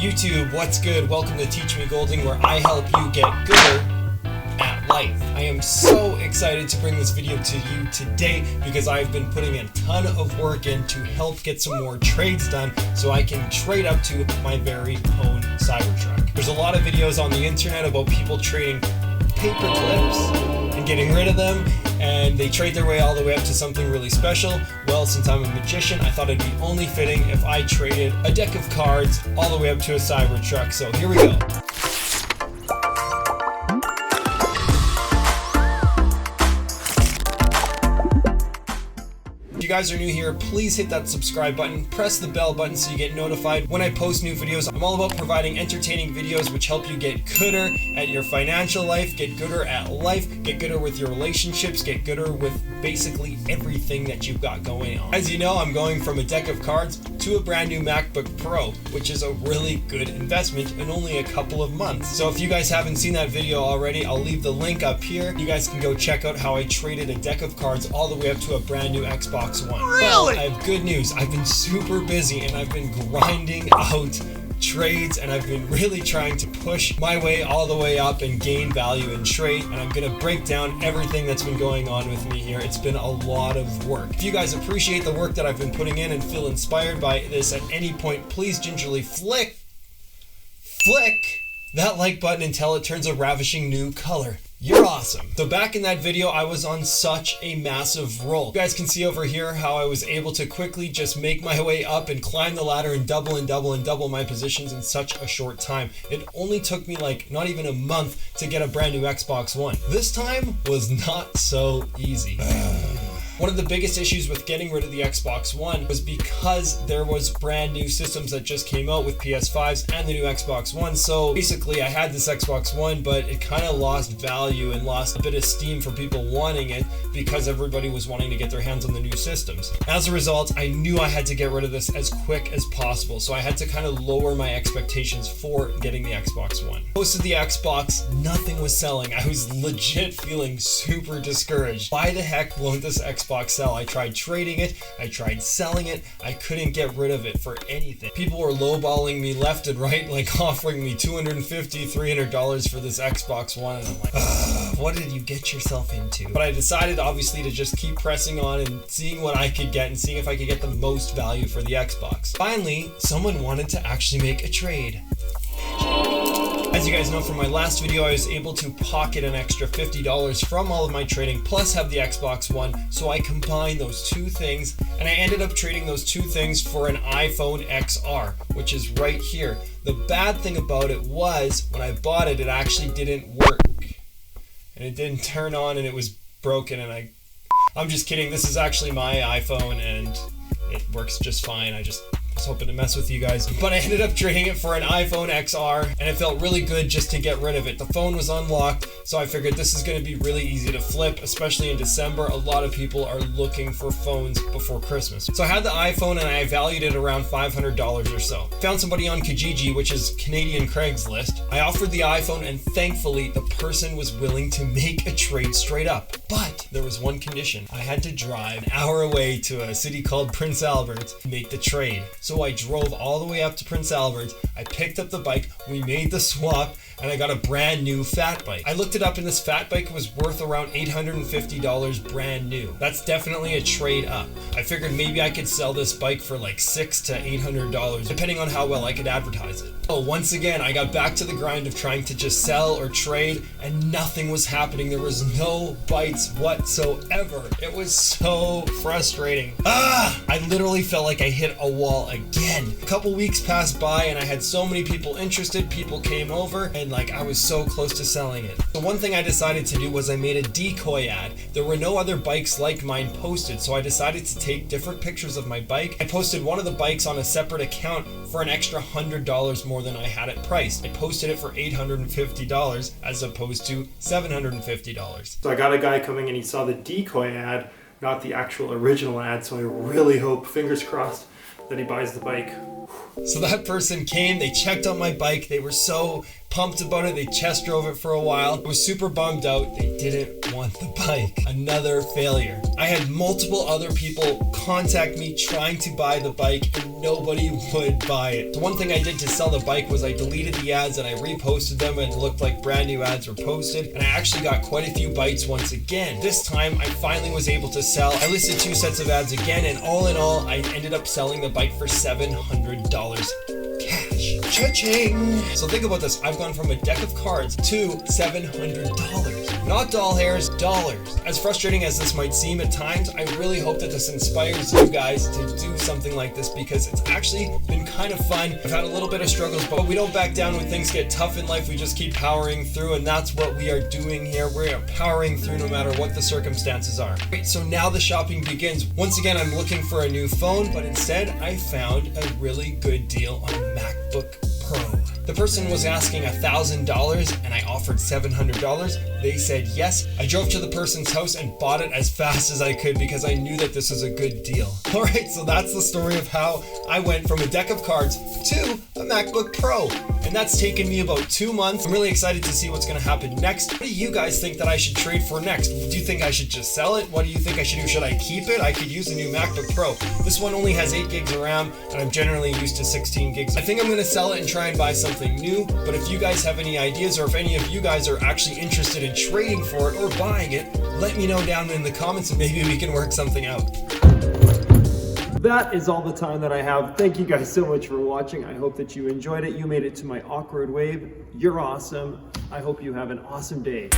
YouTube, what's good? Welcome to Teach Me Golding, where I help you get gooder at life. I am so excited to bring this video to you today because I've been putting a ton of work in to help get some more trades done so I can trade up to my very own Cybertruck. There's a lot of videos on the internet about people trading paper clips and getting rid of them, and they trade their way all the way up to something really special. Well, since I'm a magician, I thought it'd be only fitting if I traded a deck of cards all the way up to a Cybertruck. So here we go. If you guys are new here, please hit that subscribe button, press the bell button so you get notified when I post new videos. I'm all about providing entertaining videos which help you get gooder at your financial life, get gooder at life, get gooder with your relationships, get gooder with basically everything that you've got going on. As you know, I'm going from a deck of cards to a brand new MacBook Pro, which is a really good investment in only a couple of months. So if you guys haven't seen that video already, I'll leave the link up here. You guys can go check out how I traded a deck of cards all the way up to a brand new Xbox One. Really? Well, I have good news. I've been super busy and I've been grinding out trades, and I've been really trying to push my way all the way up and gain value in trade, and I'm gonna break down everything that's been going on with me here. It's been a lot of work. If you guys appreciate the work that I've been putting in and feel inspired by this at any point, please gingerly flick that like button until it turns a ravishing new color. You're awesome. So back in that video, I was on such a massive roll. You guys can see over here how I was able to quickly just make my way up and climb the ladder and double my positions in such a short time. It only took me like not even a month to get a brand new Xbox One. This time was not so easy. One of the biggest issues with getting rid of the Xbox One was because there was brand new systems that just came out with PS5s and the new Xbox One. So basically I had this Xbox One, but it kind of lost value and lost a bit of steam for people wanting it because everybody was wanting to get their hands on the new systems. As a result, I knew I had to get rid of this as quick as possible. So I had to kind of lower my expectations for getting the Xbox One. Posted the Xbox, nothing was selling. I was legit feeling super discouraged. Why the heck won't this Xbox sell? I tried trading it, I tried selling it, I couldn't get rid of it for anything. People were lowballing me left and right, like offering me $250, $300 for this Xbox One, and I'm like, what did you get yourself into? But I decided obviously to just keep pressing on and seeing what I could get and seeing if I could get the most value for the Xbox. Finally, someone wanted to actually make a trade. As you guys know from my last video, I was able to pocket an extra $50 from all of my trading, plus have the Xbox One, so I combined those two things, and I ended up trading those two things for an iPhone XR, which is right here. The bad thing about it was, when I bought it, it actually didn't work, and it didn't turn on, and it was broken, and I'm just kidding. This is actually my iPhone, and it works just fine. I was hoping to mess with you guys, but I ended up trading it for an iPhone XR, and it felt really good just to get rid of it. The phone was unlocked, so I figured this is going to be really easy to flip, especially in December. A lot of people are looking for phones before Christmas. So I had the iPhone and I valued it around $500 or so. Found somebody on Kijiji, which is Canadian Craigslist. I offered the iPhone, and thankfully the person was willing to make a trade straight up. But there was one condition. I had to drive an hour away to a city called Prince Albert to make the trade. So I drove all the way up to Prince Albert, I picked up the bike, we made the swap, and I got a brand new fat bike. I looked it up, and this fat bike was worth around $850 brand new. That's definitely a trade up. I figured maybe I could sell this bike for like $600 to $800, depending on how well I could advertise it. Oh, once again, I got back to the grind of trying to just sell or trade, and nothing was happening. There was no bites whatsoever. It was so frustrating. I literally felt like I hit a wall again. A couple weeks passed by, and I had so many people interested. People came over, and like I was so close to selling it. So one thing I decided to do was I made a decoy ad. There were no other bikes like mine posted, so I decided to take different pictures of my bike. I posted one of the bikes on a separate account for an extra $100 more than I had it priced. I posted it for $850 as opposed to $750. So I got a guy coming and he saw the decoy ad, not the actual original ad, so I really hope, fingers crossed, that he buys the bike. So that person came, they checked out my bike, they were so pumped about it, they test drove it for a while. I was super bummed out, they didn't want the bike. Another failure. I had multiple other people contact me trying to buy the bike and nobody would buy it. The one thing I did to sell the bike was I deleted the ads and I reposted them and it looked like brand new ads were posted, and I actually got quite a few bites once again. This time I finally was able to sell. I listed 2 sets of ads again, and all in all I ended up selling the bike for $700 cash. Cha-ching! So think about this, I've gone from a deck of cards to $700. Not doll hairs, dollars. As frustrating as this might seem at times, I really hope that this inspires you guys to do something like this, because it's actually been kind of fun. I've had a little bit of struggles, but we don't back down when things get tough in life. We just keep powering through, and that's what we are doing here. We're powering through no matter what the circumstances are. Right, so now the shopping begins. Once again, I'm looking for a new phone, but instead I found a really good deal on a Macbook Pro. The person was asking $1,000 and I offered $700. They said yes. I drove to the person's house and bought it as fast as I could because I knew that this was a good deal. Alright, so that's the story of how I went from a deck of cards to a MacBook Pro. And that's taken me about 2 months. I'm really excited to see what's going to happen next. What do you guys think that I should trade for next? Do you think I should just sell it? What do you think I should do? Should I keep it? I could use a new MacBook Pro. This one only has 8 gigs of RAM and I'm generally used to 16 gigs. I think I'm going to sell it and try and buy something new. But if you guys have any ideas, or if any of you guys are actually interested in trading for it or buying it, let me know down in the comments and maybe we can work something out. That is all the time that I have. Thank you guys so much for watching. I hope that you enjoyed it. You made it to my awkward wave. You're awesome. I hope you have an awesome day.